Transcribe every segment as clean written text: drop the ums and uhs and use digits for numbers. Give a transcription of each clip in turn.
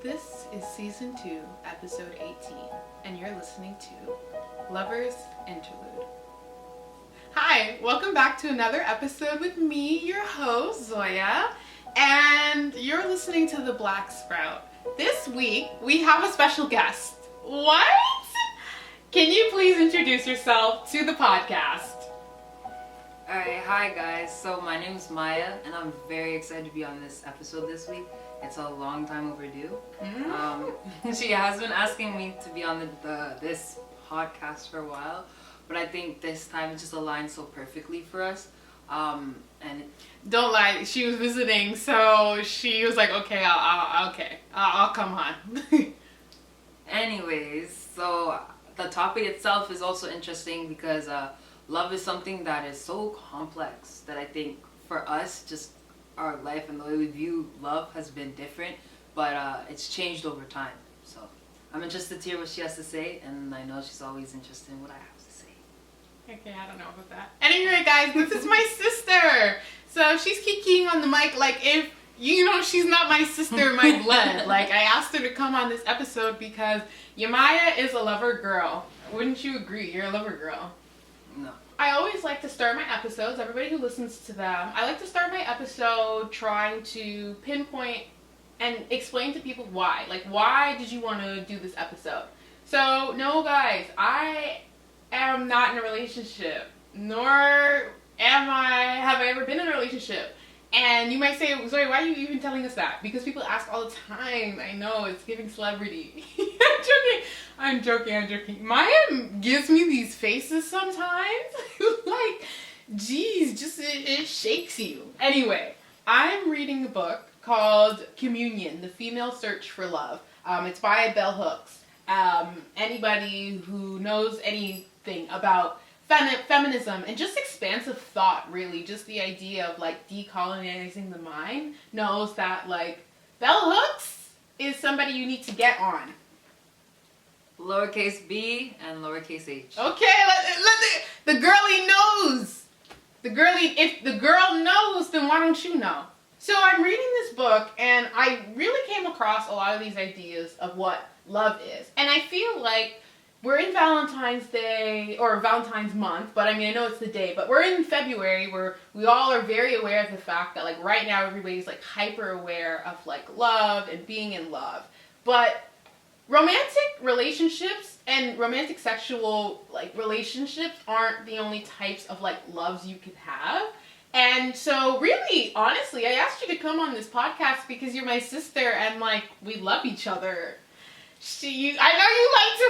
This is Season 2, Episode 18, and you're listening to Lovers Interlude. Hi, welcome back to another episode with me, your host, Zoya, and you're listening to The Black Sprout. This week, we have a special guest. What? Can you please introduce yourself to the podcast? Alright, hi guys. So my name is Yamyiah, and I'm very excited to be on this episode this week. It's a long time overdue. She has been asking me to be on this podcast for a while, but I think this time it just aligned so perfectly for us. Don't lie, she was visiting, so she was like, okay, I'll come on. Anyways, so the topic itself is also interesting because love is something that is so complex that I think for us, just our life and the way we view love has been different, but it's changed over time. So I'm interested to hear what she has to say, and I know she's always interested in what I have to say. Okay, I don't know about that. Anyway, guys, this is my sister. So she's kicking on the mic like if, she's not my sister, my blood. Like, I asked her to come on this episode because Yamyiah is a lover girl. Wouldn't you agree? You're a lover girl. No. I always like to start my episodes, everybody who listens to them, I like to start my episode trying to pinpoint and explain to people why. Like, why did you want to do this episode? So, no guys, I am not in a relationship, nor have I ever been in a relationship. And you might say, Zoe, why are you even telling us that? Because people ask all the time. I know, it's giving celebrity. I'm joking. Maya gives me these faces sometimes. Like, geez, it shakes you. Anyway, I'm reading a book called Communion, The Female Search for Love. It's by Bell Hooks. Anybody who knows anything about feminism and just expansive thought, really, just the idea of like decolonizing the mind, knows that like Bell Hooks is somebody you need to get on. Lowercase b and lowercase h. Okay, the girlie knows. If the girl knows, then why don't you know? So I'm reading this book, and I really came across a lot of these ideas of what love is, and I feel like we're in Valentine's Day, or Valentine's month, but I mean, I know it's the day, but we're in February where we all are very aware of the fact that like right now everybody's like hyper aware of like love and being in love. But romantic relationships and romantic sexual like relationships aren't the only types of like loves you could have. And so really, honestly, I asked you to come on this podcast because you're my sister and like we love each other. I know you like to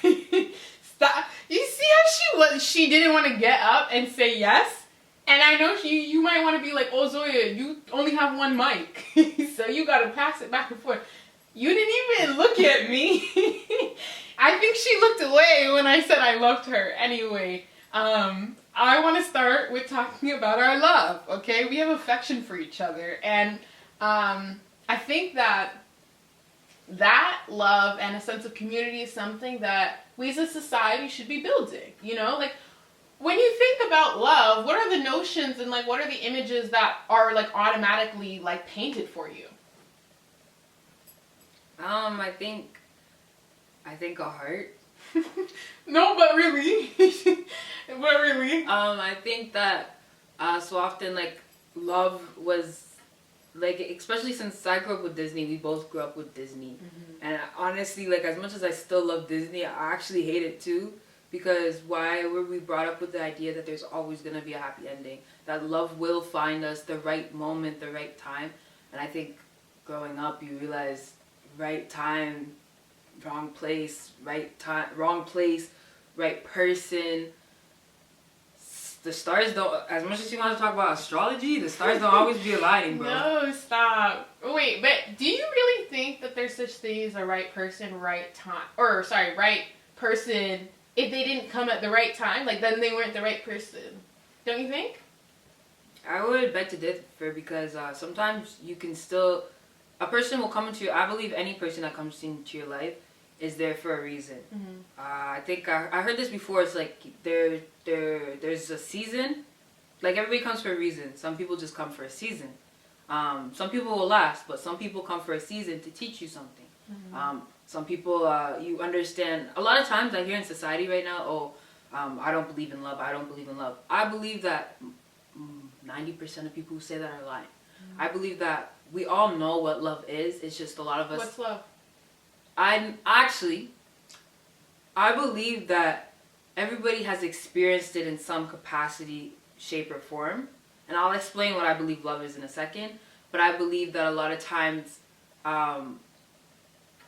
pretend. Stop. You see how she didn't want to get up and say yes? And I know you might want to be like, oh Zoya, you only have one mic. So you got to pass it back and forth. You didn't even look at me. I think she looked away when I said I loved her. Anyway, I want to start with talking about our love, okay? We have affection for each other. And I think that love and a sense of community is something that we as a society should be building, like when you think about love, what are the notions and like what are the images that are like automatically like painted for you? I think a heart. No, but really. I think that so often like love was like, especially since I grew up with Disney, we both grew up with Disney. Mm-hmm. And honestly, like, as much as I still love Disney, I actually hate it too. Because why were we brought up with the idea that there's always going to be a happy ending? That love will find us the right moment, the right time. And I think growing up, you realize right time, wrong place, wrong place, right person. The stars don't, as much as you want to talk about astrology, the stars don't always be aligning, bro. No, stop. Wait, but do you really think that there's such thing as a right person, right time? Right person, if they didn't come at the right time, like then they weren't the right person. Don't you think? I would beg to differ because sometimes you can still, a person will come into your, I believe any person that comes into your life is there for a reason. Mm-hmm. I think I heard this before. It's like there's a season. Like everybody comes for a reason. Some people just come for a season. Some people will last, but some people come for a season to teach you something. Some people, you understand. A lot of times I hear in society right now, I don't believe in love. I don't believe in love. I believe that 90% of people who say that are lying. I believe that we all know what love is. It's just a lot of us. What's love? I believe that everybody has experienced it in some capacity, shape, or form. And I'll explain what I believe love is in a second. But I believe that a lot of times, a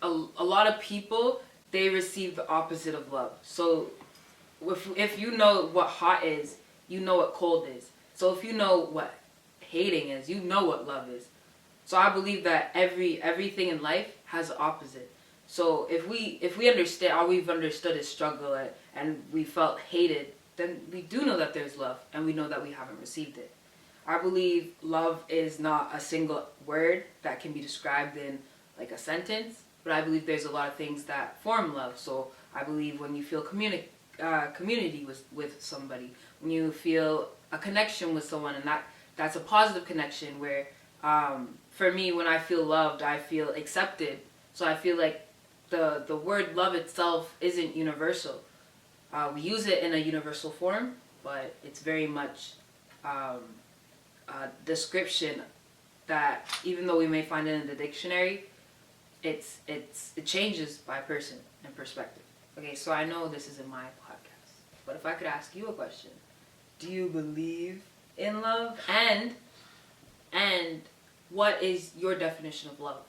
lot of people, they receive the opposite of love. So if you know what hot is, you know what cold is. So if you know what hating is, you know what love is. So I believe that everything in life has the opposite. So if we understand, all we've understood is struggle and we felt hated, then we do know that there's love and we know that we haven't received it. I believe love is not a single word that can be described in like a sentence, but I believe there's a lot of things that form love. So I believe when you feel community with somebody, when you feel a connection with someone, and that's a positive connection where, for me, when I feel loved, I feel accepted. So I feel like the word love itself isn't universal. We use it in a universal form, but it's very much a description that even though we may find it in the dictionary, it changes by person and perspective. Okay, so I know this isn't my podcast, but if I could ask you a question, do you believe in love? And what is your definition of love?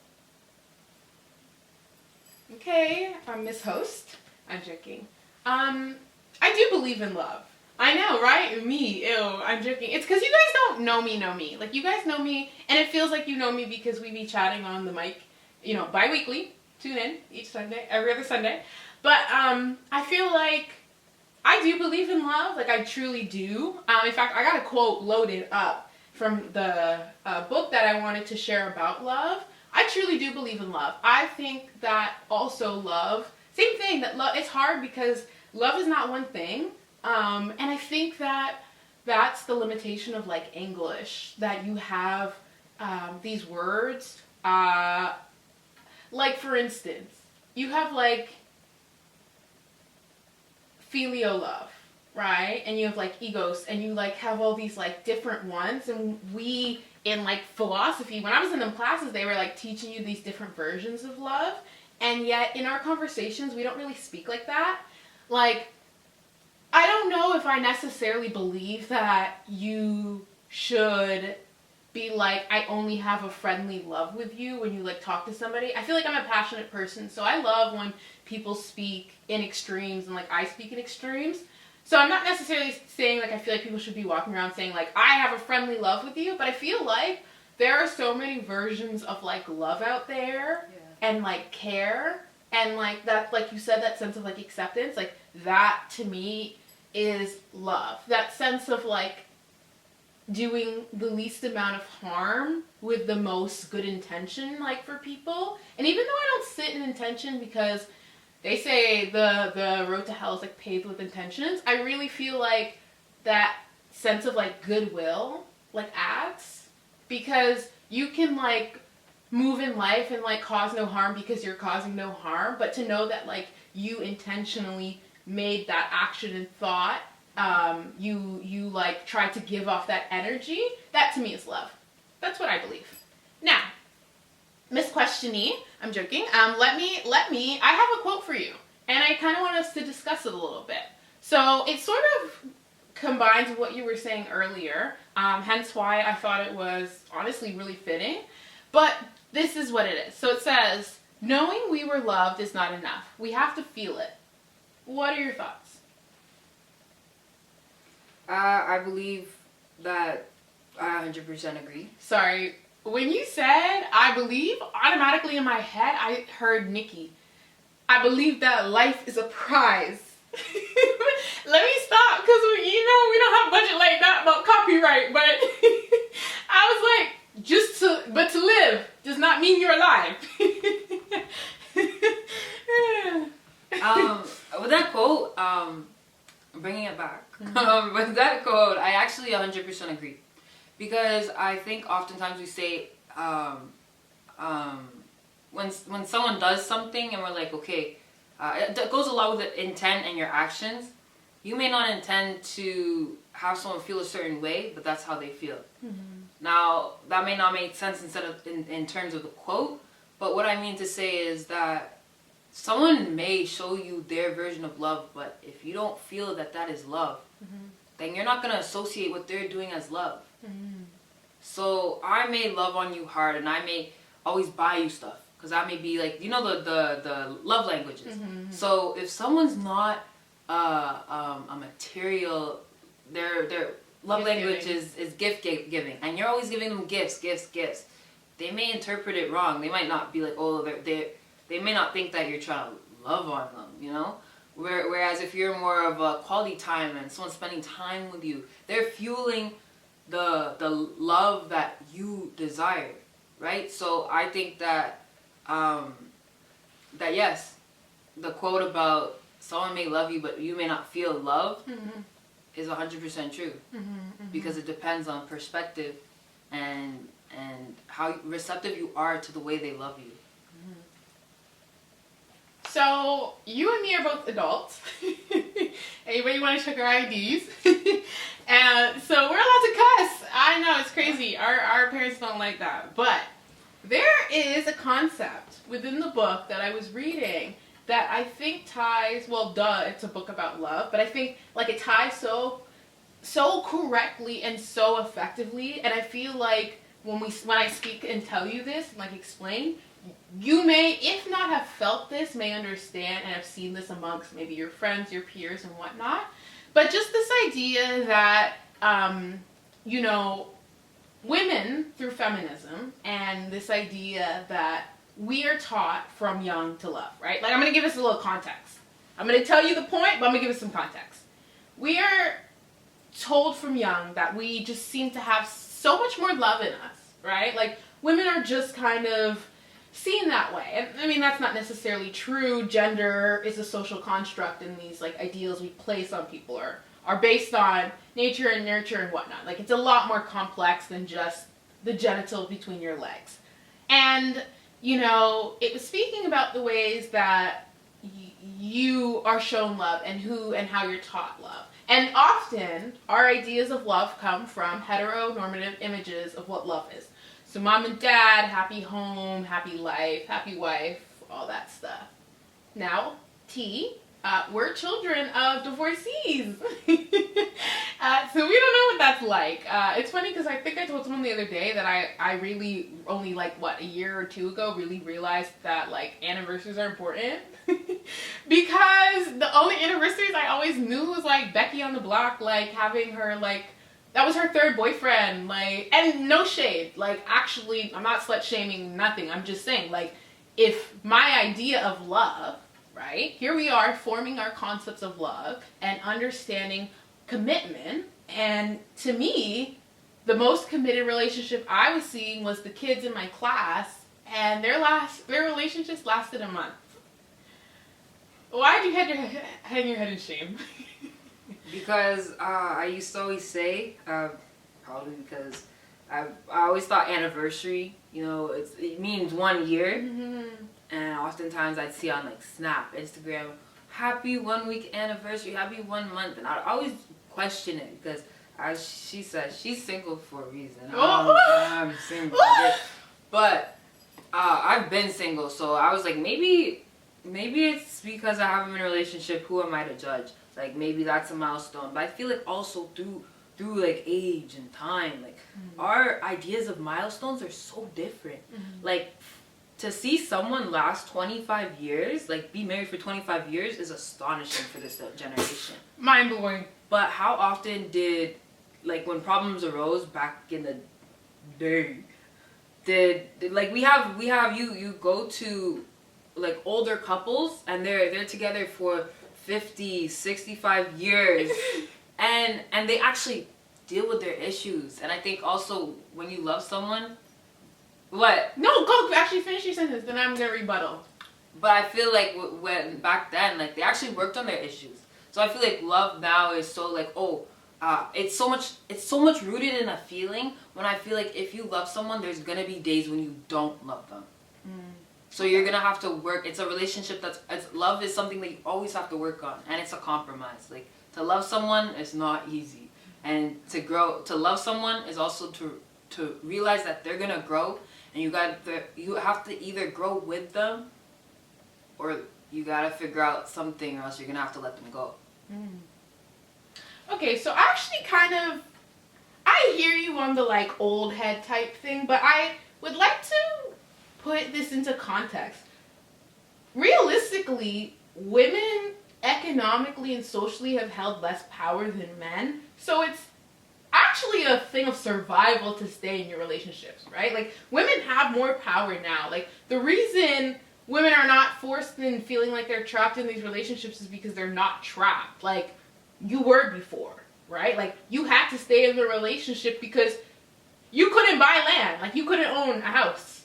Okay, Miss Host. I'm joking. I do believe in love. I know, right? Me, ew, I'm joking. It's because you guys don't know me. Like, you guys know me, and it feels like you know me because we be chatting on the mic, bi-weekly. Tune in each Sunday, every other Sunday. But I feel like I do believe in love. Like, I truly do. In fact, I got a quote loaded up from the book that I wanted to share about love. I truly do believe in love. I think that also love, same thing, that love, it's hard because love is not one thing. And I think that that's the limitation of like English, that you have these words, like for instance, you have like filial love, right? And you have like egos, and you like have all these like different ones, and we in like philosophy, when I was in them classes, they were like teaching you these different versions of love, and yet in our conversations we don't really speak like that. Like, I don't know if I necessarily believe that you should be like, I only have a friendly love with you when you like talk to somebody. I feel like I'm a passionate person, so I love when people speak in extremes and like I speak in extremes. So I'm not necessarily saying like I feel like people should be walking around saying like I have a friendly love with you, but I feel like there are so many versions of like love out there, and like care, and like that, like you said, that sense of like acceptance, like that to me is love. That sense of like doing the least amount of harm with the most good intention, like for people. And even though I don't sit in intention, because they say the road to hell is like paved with intentions, I really feel like that sense of like goodwill like adds, because you can like move in life and like cause no harm because you're causing no harm, but to know that like you intentionally made that action and thought, you like try to give off that energy, that to me is love. That's what I believe. Now, Miss Questiony, I'm joking. Let me. I have a quote for you, and I kind of want us to discuss it a little bit. So it sort of combines what you were saying earlier, hence why I thought it was honestly really fitting. But this is what it is. So it says, "Knowing we were loved is not enough. We have to feel it." What are your thoughts? I believe that I 100% agree. Sorry. When you said "I believe," automatically in my head, I heard Nikki. I believe that life is a prize. Let me stop, because we don't have budget like that about copyright, but I was like, but to live does not mean you're alive. With that quote, bringing it back, with that quote, I actually 100% agree. Because I think oftentimes we say, when someone does something and we're like, okay, it goes along with the intent and your actions. You may not intend to have someone feel a certain way, but that's how they feel. Mm-hmm. Now, that may not make sense in terms of the quote, but what I mean to say is that someone may show you their version of love, but if you don't feel that that is love, mm-hmm. then you're not going to associate what they're doing as love. Mm-hmm. So I may love on you hard, and I may always buy you stuff, because that may be like, you know, the love languages. Mm-hmm. So if someone's not a material, their love language is gift giving, and you're always giving them gifts, they may interpret it wrong. They might not be like, oh, they may not think that you're trying to love on them, you know? Whereas if you're more of a quality time and someone's spending time with you, they're fueling the love that you desire, right? So I think that that yes, the quote about someone may love you but you may not feel love, mm-hmm. is 100% true, mm-hmm, mm-hmm. because it depends on perspective and how receptive you are to the way they love you. Mm-hmm. So you and me are both adults. Anybody want to check our IDs? And so we're allowed to cuss. I know, it's crazy. Our parents don't like that. But there is a concept within the book that I was reading that I think ties, well, it's a book about love, but I think like it ties so correctly and so effectively. And I feel like when I speak and tell you this, and like explain, you may, if not have felt this, may understand and have seen this amongst maybe your friends, your peers, and whatnot. But just this idea that, you know, women through feminism, and this idea that we are taught from young to love, right? Like, I'm going to give us a little context. I'm going to tell you the point, but I'm going to give us some context. We are told from young that we just seem to have so much more love in us, right? Like, women are just kind of seen that way. And I mean, that's not necessarily true. Gender is a social construct, and these like ideals we place on people are based on nature and nurture and whatnot. Like, it's a lot more complex than just the genitals between your legs. And, you know, it was speaking about the ways that you are shown love and who and how you're taught love. And often, our ideas of love come from heteronormative images of what love is. So mom and dad, happy home, happy life, happy wife, all that stuff. Now, we're children of divorcees. So we don't know what that's like. It's funny because I think I told someone the other day that I really only like, a year or two ago really realized that like anniversaries are important. Because the only anniversaries I always knew was like Becky on the block, like having her like, that was her third boyfriend, like, and no shade, like, actually, I'm not slut shaming, nothing, I'm just saying, like, if my idea of love, right, here we are forming our concepts of love and understanding commitment, and to me, the most committed relationship I was seeing was the kids in my class, and their relationships lasted a month. Why'd you hang your head in shame? Because I used to always say, probably because I always thought anniversary, you know, it means 1 year. Mm-hmm. And oftentimes I'd see on like Snap, Instagram, happy 1 week anniversary, happy 1 month. And I'd always question it because, as she said, she's single for a reason. I'm single. But I've been single, so I was like, maybe it's because I haven't been in a relationship. Who am I to judge? Like, maybe that's a milestone. But I feel like also through like age and time, like, mm-hmm. our ideas of milestones are so different. Mm-hmm. Like, to see someone last 25 years, like, be married for 25 years is astonishing for this generation. Mind-blowing. But how often did, like, when problems arose back in the day, did like, we have you go to, like, older couples, and they're together for 50, 65 years, and they actually deal with their issues. And I think also when you love someone, what? No, go actually finish your sentence, then I'm gonna rebuttal. But I feel like when back then, like, they actually worked on their issues. So I feel like love now is so like, oh, it's so much rooted in a feeling. When I feel like if you love someone, there's gonna be days when you don't love them. So you're gonna have to work. It's a relationship love is something that you always have to work on, and it's a compromise. Like, to love someone is not easy, and to love someone is also to realize that they're gonna grow, and you have to either grow with them, or you gotta figure out something, or else you're gonna have to let them go. Okay, so actually I hear you on the like old head type thing, but I would like to put this into context. Realistically, women economically and socially have held less power than men, so it's actually a thing of survival to stay in your relationships, right? Like, women have more power now. Like, the reason women are not forced in feeling like they're trapped in these relationships is because they're not trapped. Like, you were before, right? Like, you had to stay in the relationship because you couldn't buy land. Like, you couldn't own a house.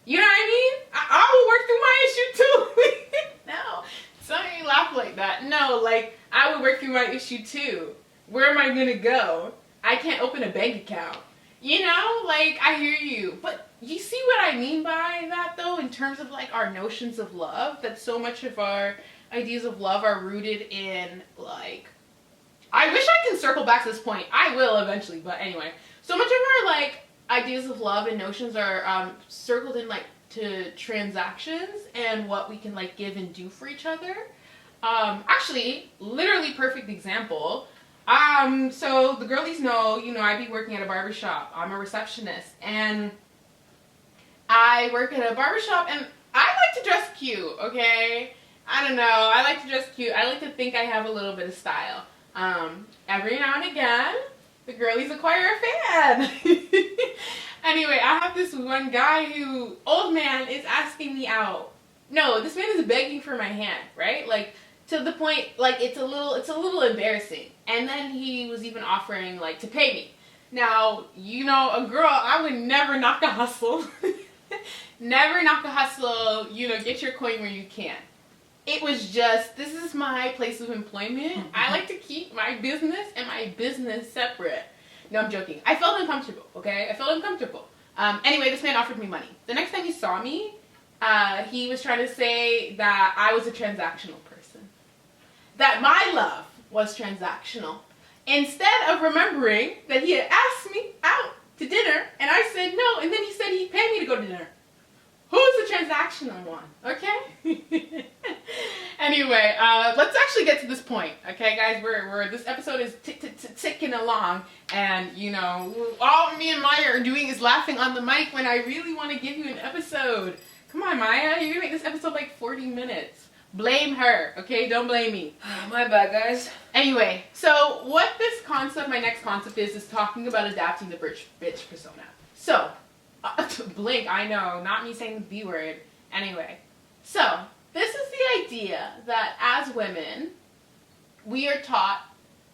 You know what I mean? I will work through my issue too. No, sorry, laugh like that. No, like, I would work through my issue too. Where am I gonna go? I can't open a bank account. You know, like, I hear you. But you see what I mean by that, though, in terms of, like, our notions of love? That so much of our ideas of love are rooted in, like, I wish I can circle back to this point. I will eventually, but anyway. So much of our, like, ideas of love and notions are circled in, like, to transactions and what we can, like, give and do for each other. Actually, literally perfect example. So the girlies know, I be working at a barbershop. I'm a receptionist, and I work at a barbershop, and I like to dress cute, okay? I don't know, I like to dress cute. I like to think I have a little bit of style. Every now and again, the girlies acquire a fan. Anyway, I have this one guy old man, is asking me out. No, this man is begging for my hand, right? Like, to the point, like, it's a little embarrassing. And then he was even offering, like, to pay me. Now, a girl, I would never knock a hustle. Never knock a hustle, get your coin where you can. It was just, this is my place of employment. I like to keep my business and my business separate. No, I'm joking. I felt uncomfortable, okay? I felt uncomfortable. Anyway, this man offered me money. The next time he saw me, he was trying to say that I was a transactional person. That my love was transactional. Instead of remembering that he had asked me out to dinner, and I said no, and then he said he'd pay me to go to dinner. Who's the transactional one, okay? Anyway, let's actually get to this point, okay, guys? This episode is ticking along, and, all me and Maya are doing is laughing on the mic when I really want to give you an episode. Come on, Maya, you're gonna make this episode like 40 minutes. Blame her, okay? Don't blame me. My bad, guys. Anyway, so what my next concept is talking about adapting the bitch persona. So, blink, I know, not me saying the B word. Anyway, so this is the idea that as women, we are taught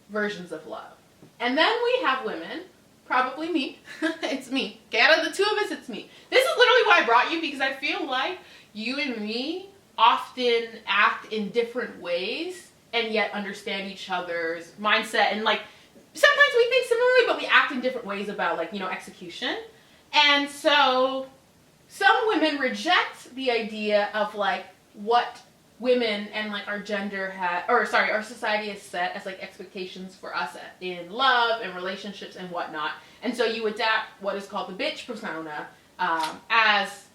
versions of love. And then we have women, probably me, it's me. Okay, out of the two of us, it's me. This is literally why I brought you, because I feel like you and me often act in different ways and yet understand each other's mindset, and like sometimes we think similarly but we act in different ways about, like, execution. And so some women reject the idea of, like, what women and, like, our our society has set as, like, expectations for us in love and relationships and whatnot. And so you adapt what is called the bitch persona as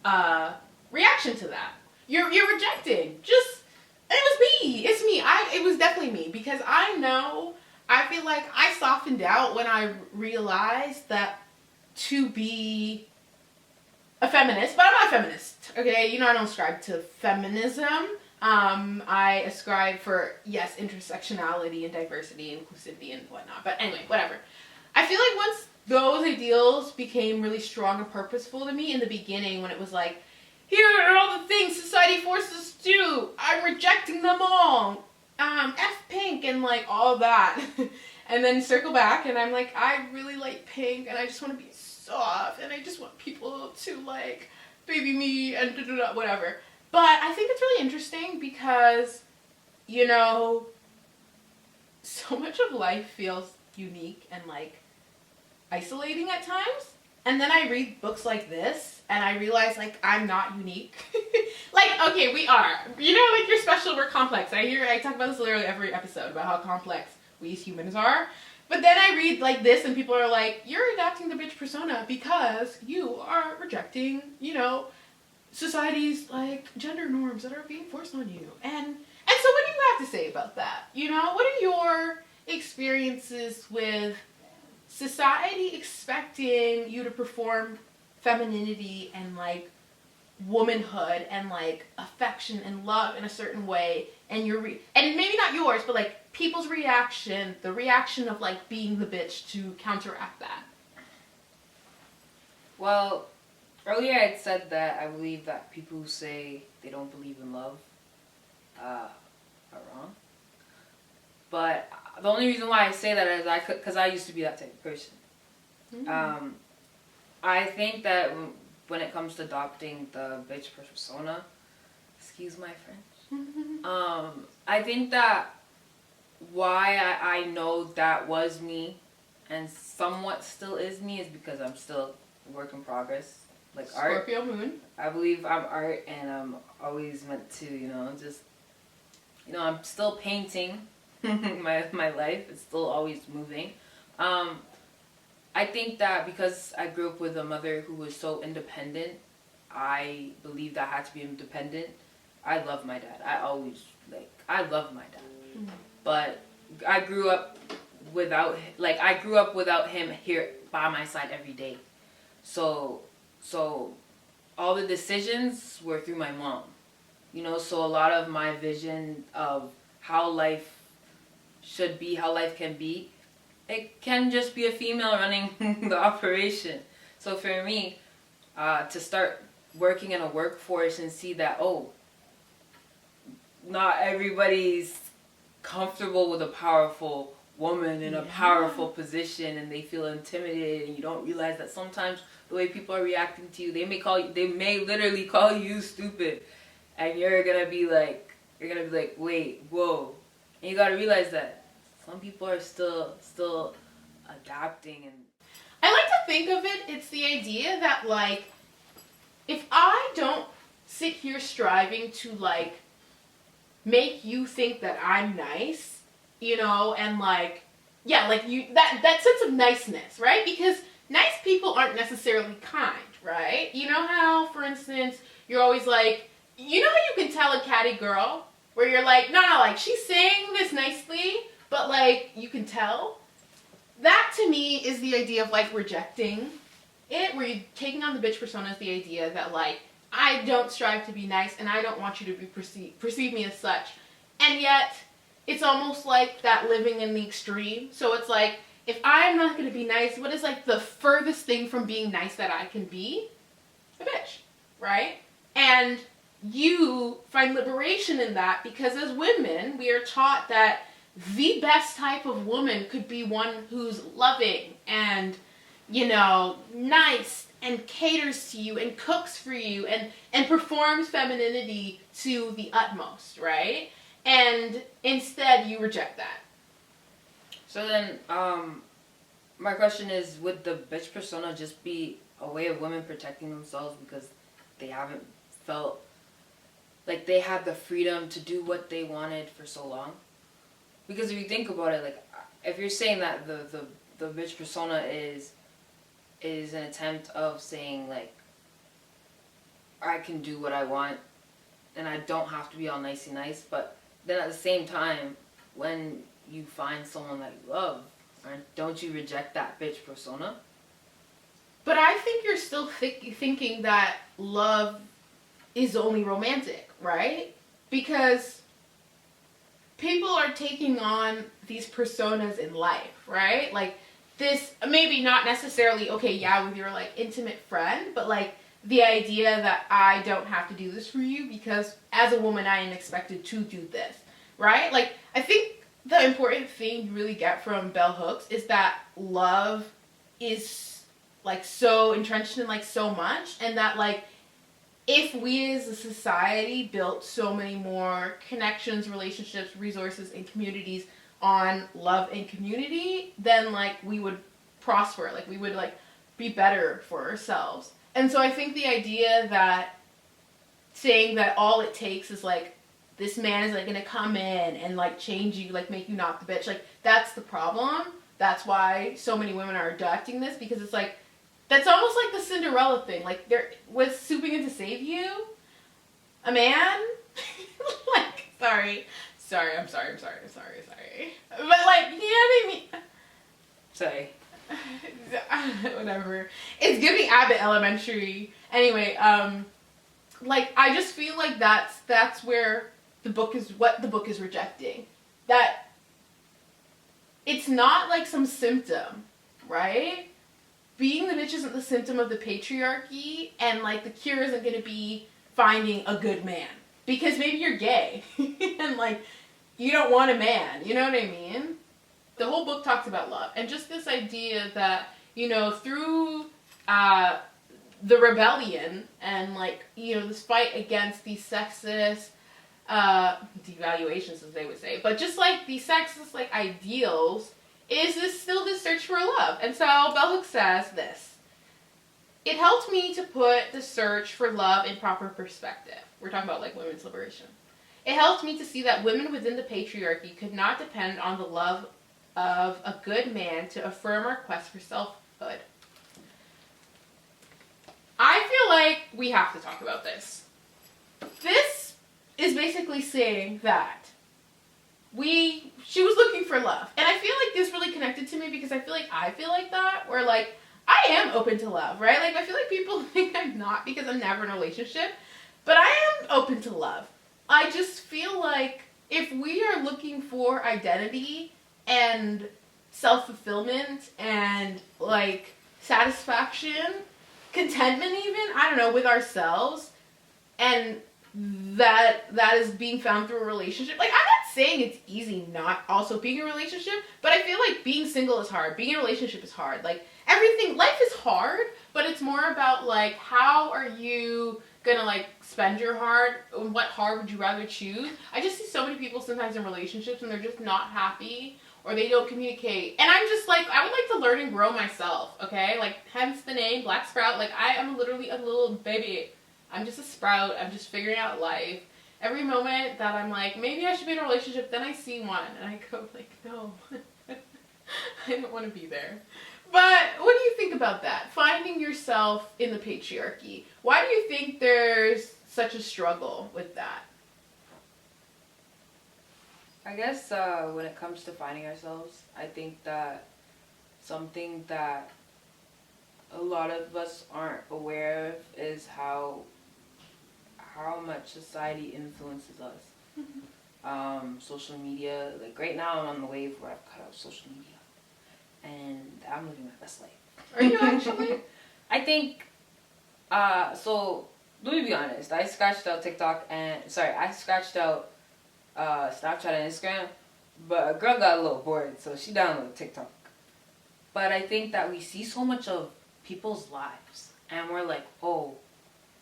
a reaction to that. You're rejecting. It was me. It's me. It was definitely me, because I feel like I softened out when I realized that to be a feminist, but I'm not a feminist, okay? I don't ascribe to feminism. I ascribe for, yes, intersectionality and diversity and inclusivity and whatnot, but anyway, whatever. I feel like once those ideals became really strong and purposeful to me in the beginning, when it was like, here are all the things society forces us to do, I'm rejecting them all, F pink, and, like, all that. And then circle back, and I'm like, I really like pink, and I just want to be soft, and I just want people to, like, baby me, and whatever. But I think it's really interesting because, so much of life feels unique and like isolating at times. And then I read books like this and I realize like I'm not unique. Like, okay, we are. You know, like you're special, we're complex. I talk about this literally every episode about how complex we as humans are. But then I read like this and people are like, you're adapting the bitch persona because you are rejecting, you know, society's like gender norms that are being forced on you. And so what do you have to say about that? You know, what are your experiences with society expecting you to perform femininity and like womanhood and like affection and love in a certain way, and and maybe not yours, but like people's reaction, the reaction of like being the bitch to counteract that? Well, earlier I had said that I believe that people who say they don't believe in love are wrong. But the only reason why I say that is because I used to be that type of person. Mm. I think that when it comes to adopting the bitch persona, excuse my French, I think that why I know that was me and somewhat still is me is because I'm still a work in progress. Like art. Scorpio moon. I believe I'm art and I'm always meant to, I'm still painting my life. It's still always moving. I think that because I grew up with a mother who was so independent, I believed I had to be independent. I love my dad. I love my dad. Mm-hmm. But I grew up without him here by my side every day. So all the decisions were through my mom. So a lot of my vision of how life should be, how life can be, it can just be a female running the operation. So for me, to start working in a workforce and see that, not everybody's comfortable with a powerful woman in a powerful position and they feel intimidated, and you don't realize that sometimes the way people are reacting to you, they may literally call you stupid, and you're gonna be like, wait, whoa. And you gotta realize that some people are still adapting. And I like to think of it's the idea that like, if I don't sit here striving to like make you think that I'm nice, and like, yeah, like that sense of niceness, right? Because nice people aren't necessarily kind, right? You know how, for instance, you're always like, how you can tell a catty girl where you're like, no, like she's saying this nicely, but like you can tell? That to me is the idea of like rejecting it, where you're taking on the bitch persona is the idea that like, I don't strive to be nice and I don't want you to be perceive me as such. And yet it's almost like that living in the extreme. So it's like, if I'm not going to be nice, what is like the furthest thing from being nice that I can be? A bitch, right? And you find liberation in that because as women, we are taught that the best type of woman could be one who's loving and, nice and caters to you and cooks for you and performs femininity to the utmost, right? And instead you reject that. So then, my question is, would the bitch persona just be a way of women protecting themselves because they haven't felt like they had the freedom to do what they wanted for so long? Because if you think about it, like, if you're saying that the bitch persona is an attempt of saying, like, I can do what I want and I don't have to be all nicey nice, but then at the same time, when you find someone that you love, don't you reject that bitch persona? But I think you're still thinking that love is only romantic, right? Because people are taking on these personas in life, right? Like this, maybe not necessarily, with your like intimate friend, but like the idea that I don't have to do this for you because as a woman I am expected to do this, right? Like I think the important thing you really get from Bell Hooks is that love is like so entrenched in like so much, and that like if we as a society built so many more connections, relationships, resources, and communities on love and community, then like we would prosper, like we would like be better for ourselves. And so I think the idea that saying that all it takes is like this man is like gonna come in and like change you, like make you not the bitch, like that's the problem. That's why so many women are adopting this, because it's like that's almost like the Cinderella thing. Like there was swooping in to save you, a man. Like I'm sorry. But like, you know what I mean? Sorry. Whatever. It's giving Abbott Elementary. Anyway, like I just feel like that's where what the book is rejecting. That it's not like some symptom, right? Being the bitch isn't the symptom of the patriarchy, and like the cure isn't gonna be finding a good man. Because maybe you're gay and like you don't want a man, you know what I mean? The whole book talks about love, and just this idea that, you know, through the rebellion and like, you know, this fight against these sexist devaluations, as they would say, but just like these sexist like ideals, is this still this search for love. And so Bell Hooks says this: it helped me to put the search for love in proper perspective. We're talking about like women's liberation. It helped me to see that women within the patriarchy could not depend on the love of a good man to affirm our quest for selfhood. I feel like we have to talk about this. This is basically saying that she was looking for love. And I feel like this really connected to me because I feel like that, where like I am open to love, right? Like I feel like people think I'm not because I'm never in a relationship, but I am open to love. I just feel like if we are looking for identity and self-fulfillment and like satisfaction, contentment even, I don't know, with ourselves, and that is being found through a relationship. Like, I'm not saying it's easy not also being in a relationship, but I feel like being single is hard. Being in a relationship is hard. Like, everything, life is hard, but it's more about like, how are you gonna like spend your heart, and what heart would you rather choose? I just see so many people sometimes in relationships and they're just not happy, or they don't communicate. And I'm just like, I would like to learn and grow myself, okay? Like, hence the name, Black Sprout. Like, I am literally a little baby. I'm just a sprout. I'm just figuring out life. Every moment that I'm like, maybe I should be in a relationship, then I see one, and I go like, no. I don't want to be there. But what do you think about that? Finding yourself in the patriarchy. Why do you think there's such a struggle with that? I guess when it comes to finding ourselves, I think that something that a lot of us aren't aware of is how much society influences us. Mm-hmm. Social media, like right now I'm on the wave where I've cut out social media. And I'm living my best life. Are you actually? I think, so let me be honest. I scratched out Snapchat and Instagram, but a girl got a little bored, so she downloaded TikTok. But I think that we see so much of people's lives, and we're like, oh,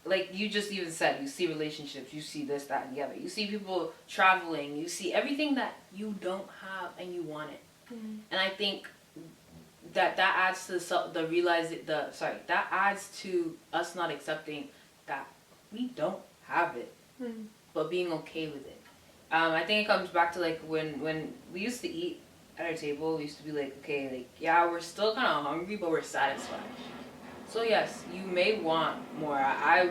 like you just even said, you see relationships, you see this, that, and the other. You see people traveling, you see everything that you don't have and you want it. Mm-hmm. And I think that adds to that adds to us not accepting that we don't have it, but being okay with it. I think it comes back to like when we used to eat at our table, we used to be like, okay, like yeah, we're still kind of hungry, but we're satisfied. So yes, you may want more. I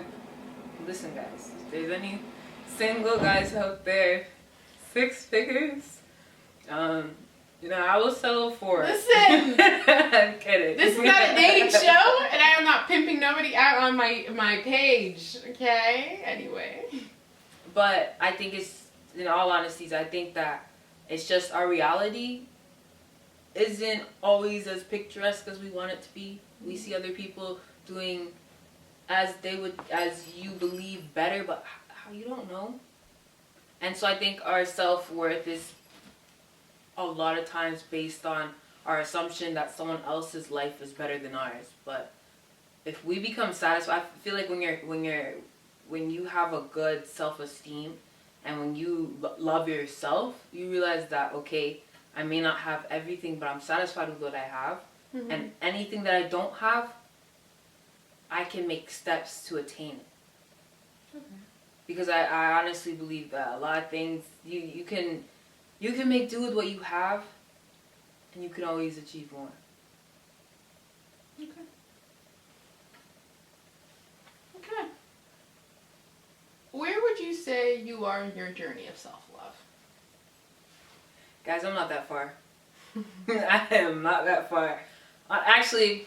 listen, guys. If there's any single guys out there, 6 figures, I will settle for it. Listen! I'm kidding. This is not a dating show, and I am not pimping nobody out on my page, okay? Anyway. But I think it's, in all honesty, I think that it's just our reality isn't always as picturesque as we want it to be. We see other people doing as you believe better, but how you don't know. And so I think our self-worth is a lot of times based on our assumption that someone else's life is better than ours. But if we become satisfied, I feel like when you have a good self-esteem and when you love yourself, you realize that, okay, I may not have everything, but I'm satisfied with what I have. Mm-hmm. And anything that I don't have, I can make steps to attain it. Okay. Because I honestly believe that a lot of things, you can make do with what you have, and you can always achieve more. Okay. Okay. Where would you say you are in your journey of self-love? Guys, I'm not that far. I am not that far. Actually,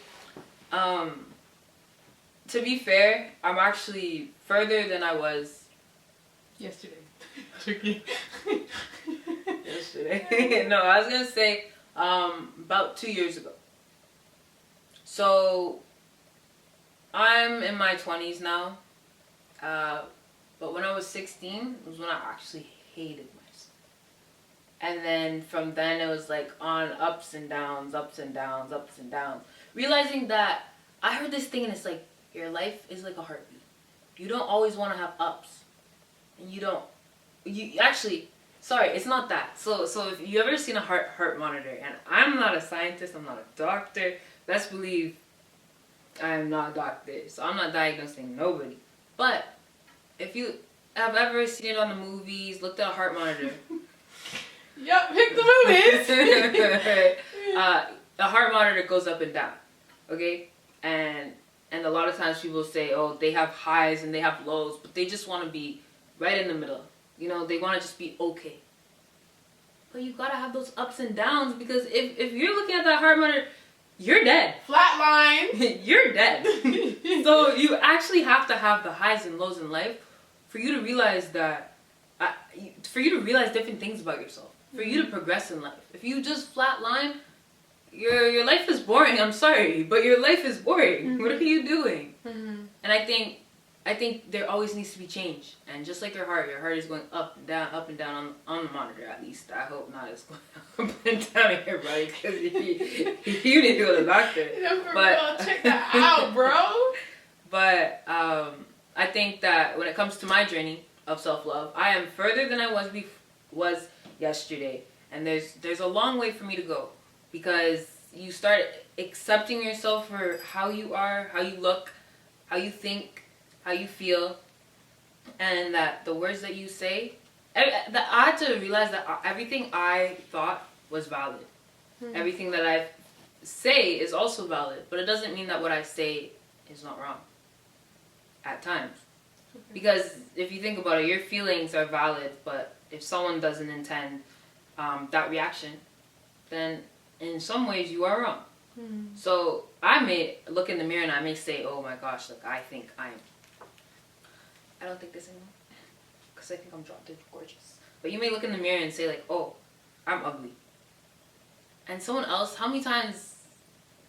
to be fair, I'm actually further than I was Yesterday. Tricky. yesterday. No, I was gonna say about 2 years ago. So I'm in my 20s now, but when I was 16 was when I actually hated myself. And then from then it was like on ups and downs, ups and downs, ups and downs. Realizing that I heard this thing and it's like, your life is like a heartbeat. You don't always want to have ups. And you actually, sorry, it's not that. So if you ever seen a heart monitor, and I'm not a scientist, I'm not a doctor, best believe I'm not a doctor, so I'm not diagnosing nobody. But if you have ever seen it on the movies, looked at a heart monitor. Yep, pick the movies. A heart monitor goes up and down, okay? And a lot of times people say, oh, they have highs and they have lows, but they just want to be right in the middle. You know, they want to just be okay. But you gotta have those ups and downs, because if you're looking at that heart monitor, you're dead. Flatline. You're dead. So you actually have to have the highs and lows in life for you to realize that, for you to realize different things about yourself, for you to progress in life. If you just flatline, your life is boring. I'm sorry, but your life is boring. Mm-hmm. What are you doing? Mm-hmm. And I think there always needs to be change. And just like your heart is going up and down on the monitor, at least. I hope not. It's going up and down here, buddy, because you need to go to the doctor. Yeah, for real. Check that out, bro. But I think that when it comes to my journey of self-love, I am further than I was yesterday. And there's a long way for me to go. Because you start accepting yourself for how you are, how you look, how you think, how you feel, and that the words that you say, that I had to realize that everything I thought was valid. Mm-hmm. Everything that I say is also valid, but it doesn't mean that what I say is not wrong at times. Okay. Because if you think about it, your feelings are valid, but if someone doesn't intend that reaction, then in some ways you are wrong. Mm-hmm. So I may look in the mirror and I may say, oh my gosh, like I don't think this anymore, because I think I'm drop dead gorgeous. But you may look in the mirror and say like, oh, I'm ugly. And someone else, how many times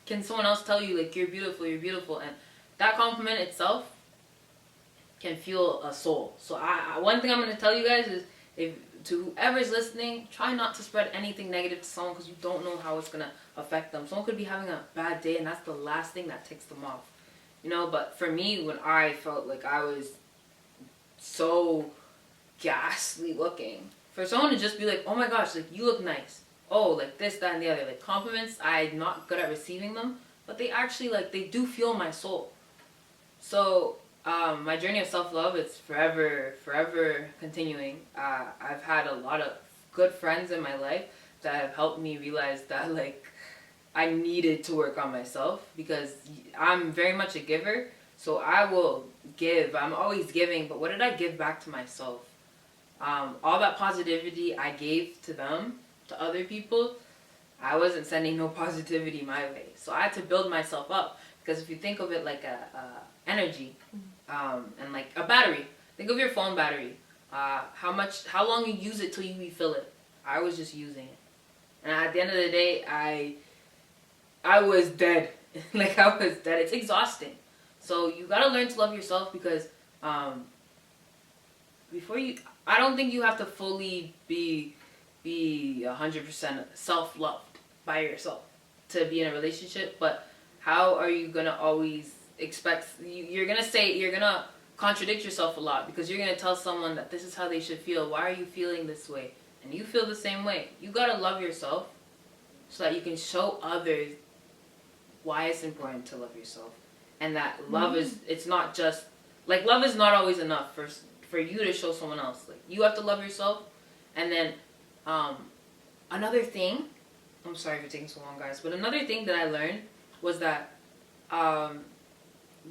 can someone else tell you like, you're beautiful, and that compliment itself can fuel a soul. So one thing I'm going to tell you guys is, to whoever's listening, try not to spread anything negative to someone, because you don't know how it's going to affect them. Someone could be having a bad day and that's the last thing that ticks them off. You know, but for me, when I felt like I was so ghastly looking, for someone to just be like, oh my gosh, like you look nice. Oh, like this, that, and the other. Like compliments, I'm not good at receiving them, but they actually like, they do fuel my soul. So my journey of self-love, it's forever continuing. I've had a lot of good friends in my life that have helped me realize that like I needed to work on myself, because I'm very much a giver. So I will give. I'm always giving, but what did I give back to myself? All that positivity I gave to them, to other people, I wasn't sending no positivity my way. So I had to build myself up, because if you think of it like a energy, and like a battery. Think of your phone battery. How long you use it till you refill it. I was just using it, and at the end of the day, I was dead. Like I was dead. It's exhausting. So you gotta learn to love yourself, because I don't think you have to fully be 100% self-loved by yourself to be in a relationship. But how are you gonna always expect, you're gonna contradict yourself a lot, because you're gonna tell someone that this is how they should feel. Why are you feeling this way? and you feel the same way. You gotta love yourself so that you can show others why it's important to love yourself. And that love is, it's not just, like, love is not always enough for you to show someone else. Like, you have to love yourself. And then, another thing, I'm sorry for taking so long, guys, but another thing that I learned was that,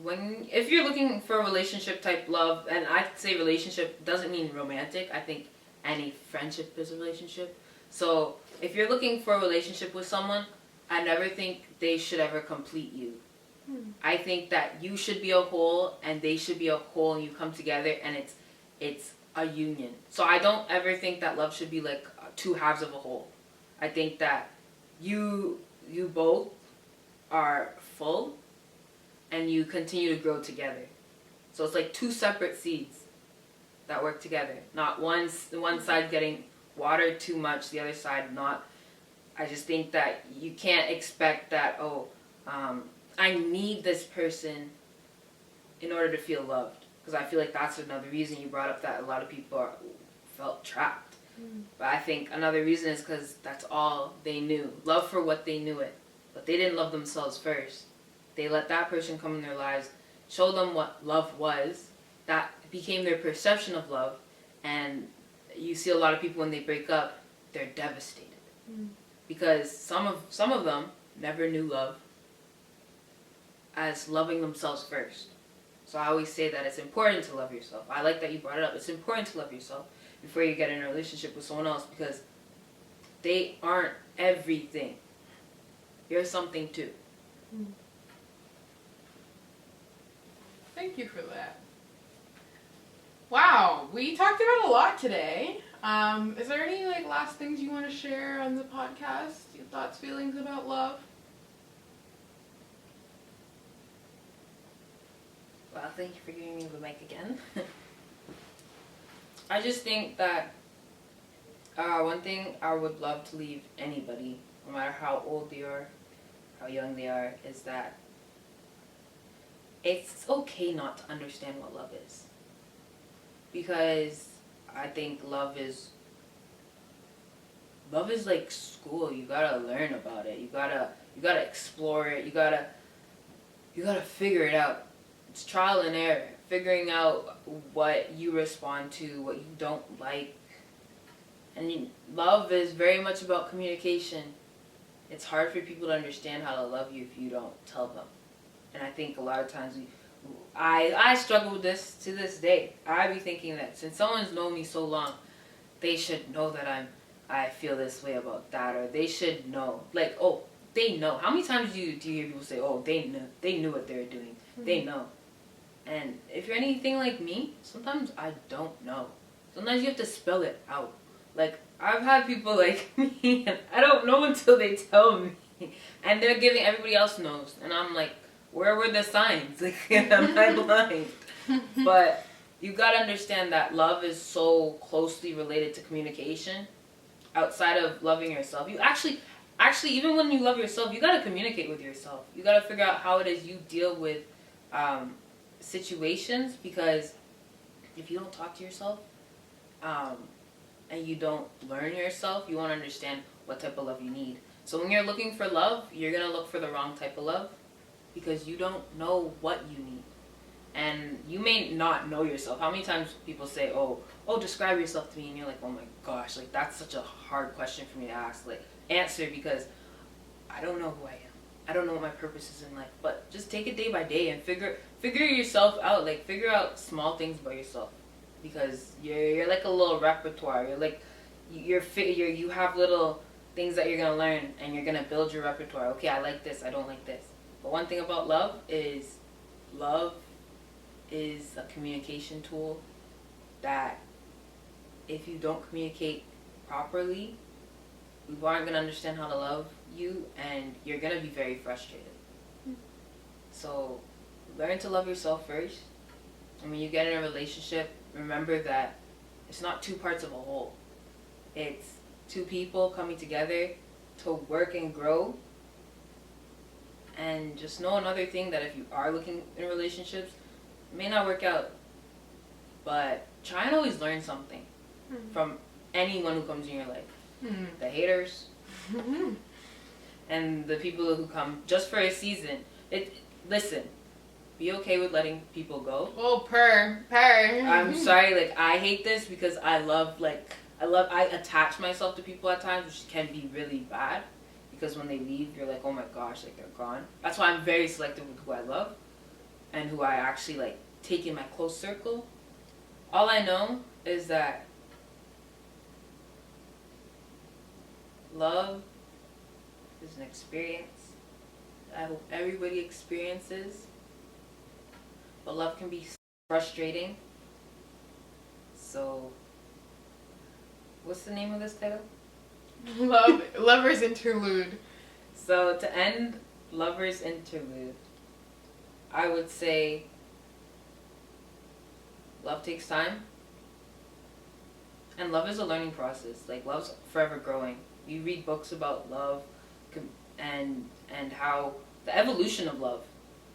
if you're looking for a relationship type love, and I say relationship doesn't mean romantic, I think any friendship is a relationship. So if you're looking for a relationship with someone, I never think they should ever complete you. I think that you should be a whole and they should be a whole, and you come together and it's a union. So I don't ever think that love should be like two halves of a whole. I think that you both are full and you continue to grow together. So it's like two separate seeds that work together. Not one side getting watered too much, the other side not. I just think that you can't expect that, I need this person in order to feel loved. Because I feel like that's another reason you brought up that a lot of people felt trapped. But I think another reason is because that's all they knew. Love for what they knew it. But they didn't love themselves first. They let that person come in their lives, show them what love was. That became their perception of love. And you see a lot of people when they break up, they're devastated. Because some of them never knew love as loving themselves first. So I always say that it's important to love yourself. I like that you brought it up. It's important to love yourself before you get in a relationship with someone else, because they aren't everything. You're something too. Thank you for that. Wow, we talked about a lot today. Is there any last things you want to share on the podcast? Your thoughts, feelings about love? Well, thank you for giving me the mic again. I just think that one thing I would love to leave anybody, no matter how old they are, how young they are, is that it's okay not to understand what love is. Because I think love is like school. You gotta learn about it. You gotta explore it. You gotta figure it out. It's trial and error. Figuring out what you respond to, what you don't like. And love is very much about communication. It's hard for people to understand how to love you if you don't tell them. And I think a lot of times I struggle with this to this day. I be thinking that since someone's known me so long, they should know that I feel this way about that, or they should know. Like, oh, they know. How many times do you hear people say, oh, they knew what they were doing. They know. And if you're anything like me, sometimes I don't know. Sometimes you have to spell it out. Like, I've had people like me, and I don't know until they tell me. And they're giving everybody else knows. And I'm like, where were the signs? Like, am I blind? But you gotta understand that love is so closely related to communication. Outside of loving yourself, you actually, even when you love yourself, you gotta communicate with yourself. You gotta figure out how it is you deal with situations, because if you don't talk to yourself and you don't learn yourself, you won't understand what type of love you need. So when you're looking for love, you're gonna look for the wrong type of love, because you don't know what you need. And you may not know yourself. How many times people say, oh, describe yourself to me, and you're like, oh my gosh, like, that's such a hard question for me to ask, like, answer, because I don't know who I am. I don't know what my purpose is in life. But just take it day by day and figure yourself out. Like, figure out small things about yourself, because you're like a little repertoire. You're like, you have little things that you're gonna learn, and you're gonna build your repertoire. Okay, I like this, I don't like this. But one thing about love is a communication tool that if you don't communicate properly, people aren't going to understand how to love you, and you're going to be very frustrated. So learn to love yourself first. And when you get in a relationship, remember that it's not two parts of a whole. It's two people coming together to work and grow. And just know another thing, that if you are looking in relationships, it may not work out, but try and always learn something from anyone who comes in your life. Mm-hmm. The haters and the people who come just for a season. Listen, be okay with letting people go. Oh, purr. I'm sorry, like, I hate this because I attach myself to people at times, which can be really bad. Because when they leave, you're like, oh my gosh, like, they're gone. That's why I'm very selective with who I love and who I actually, like, take in my close circle. All I know is that love is an experience that I hope everybody experiences. But love can be frustrating. So, what's the name of this title? Lover's Interlude. So, to end Lover's Interlude, I would say love takes time. And love is a learning process. Like, love's forever growing. You read books about love and how the evolution of love.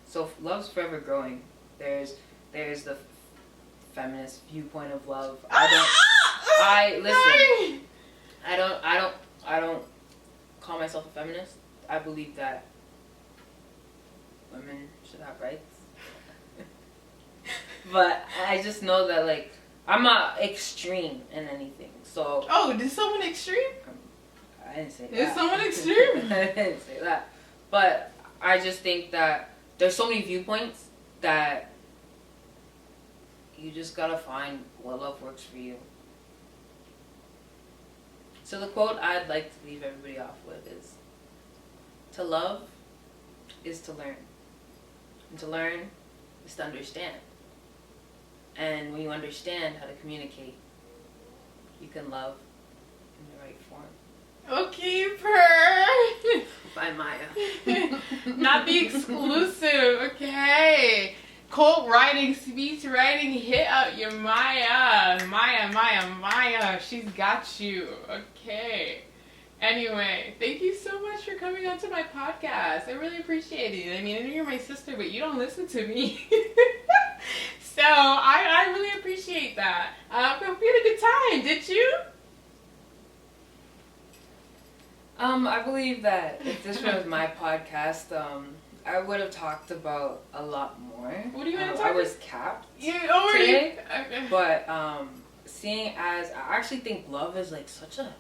So, love's forever growing. There's the feminist viewpoint of love. I don't call myself a feminist. I believe that women should have rights. But I just know that, like, I'm not extreme in anything. So. Oh, did someone extreme? I didn't say that. Is someone extreme? I didn't say that. But I just think that there's so many viewpoints that you just gotta find what love works for you. So the quote I'd like to leave everybody off with is, to love is to learn. And to learn is to understand. And when you understand how to communicate, you can love in the right form. Okay, purr. By Maya. Not the exclusive, okay. Colt writing, speech writing, hit up Yamyiah. Maya. She's got you. Okay. Anyway, thank you so much for coming on to my podcast. I really appreciate it. I mean, I know you're my sister, but you don't listen to me. So, I really appreciate that. I hope you had a good time, did you? I believe that if this was my podcast, I would have talked about a lot more. What do you want to talk I about? was capped today. Okay. But seeing as I actually think love is like such a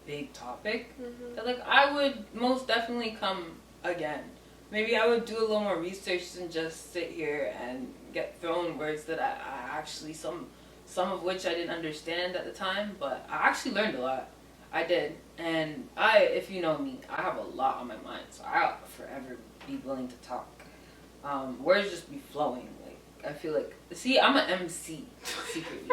big topic, that like I would most definitely come again. Maybe I would do a little more research than just sit here and get thrown words that I actually some of which I didn't understand at the time, but I actually learned a lot. I did. And if you know me, I have a lot on my mind, so I'll forever be willing to talk. Words just be flowing. Like, I feel like, see, I'm an MC, secretly.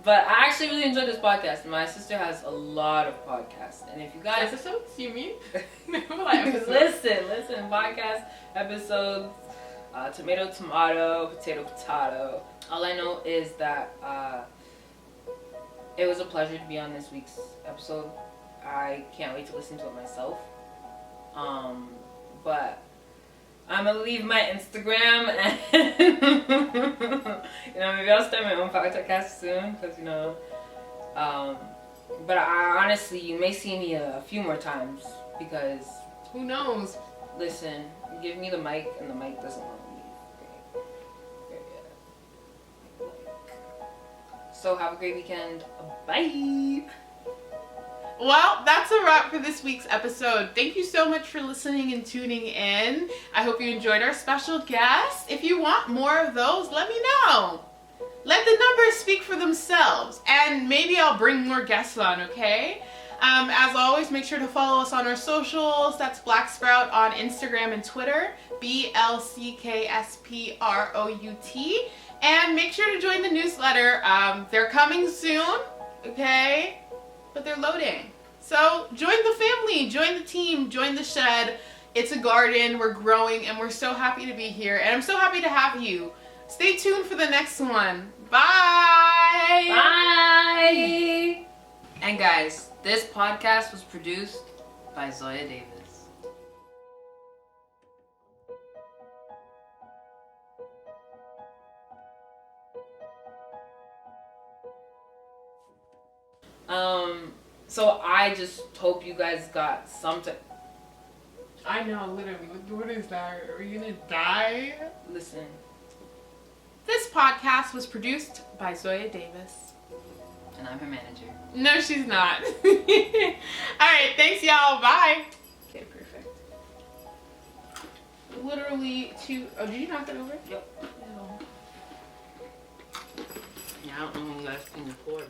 But I actually really enjoyed this podcast. My sister has a lot of podcasts, and if you guys... Episodes, you mean? Listen, podcast episodes, tomato, potato. All I know is that, it was a pleasure to be on this week's episode. I can't wait to listen to it myself. But I'm gonna leave my Instagram and maybe I'll start my own podcast soon, because but I honestly, you may see me a few more times, because who knows? Listen, give me the mic and the mic doesn't want to leave. So have a great weekend. Bye. Well, that's a wrap for this week's episode. Thank you so much for listening and tuning in. I hope you enjoyed our special guest. If you want more of those, let me know. Let the numbers speak for themselves, and maybe I'll bring more guests on, okay? As always, make sure to follow us on our socials. That's Black Sprout on Instagram and Twitter, BLCKSPROUT. And make sure to join the newsletter. They're coming soon, okay? But they're loading. So join the family, join the team, join the shed. It's a garden, we're growing, and we're so happy to be here. And I'm so happy to have you. Stay tuned for the next one. Bye! Bye! And guys, this podcast was produced by Zoya Davis. So I just hope you guys got something. I know, literally. What is that? Are we gonna die? Listen. This podcast was produced by Zoya Davis. And I'm her manager. No, she's not. Alright, thanks y'all. Bye. Okay, perfect. Literally two. Oh, did you knock that over? Yep. No. Yeah, I don't know when you guys can record.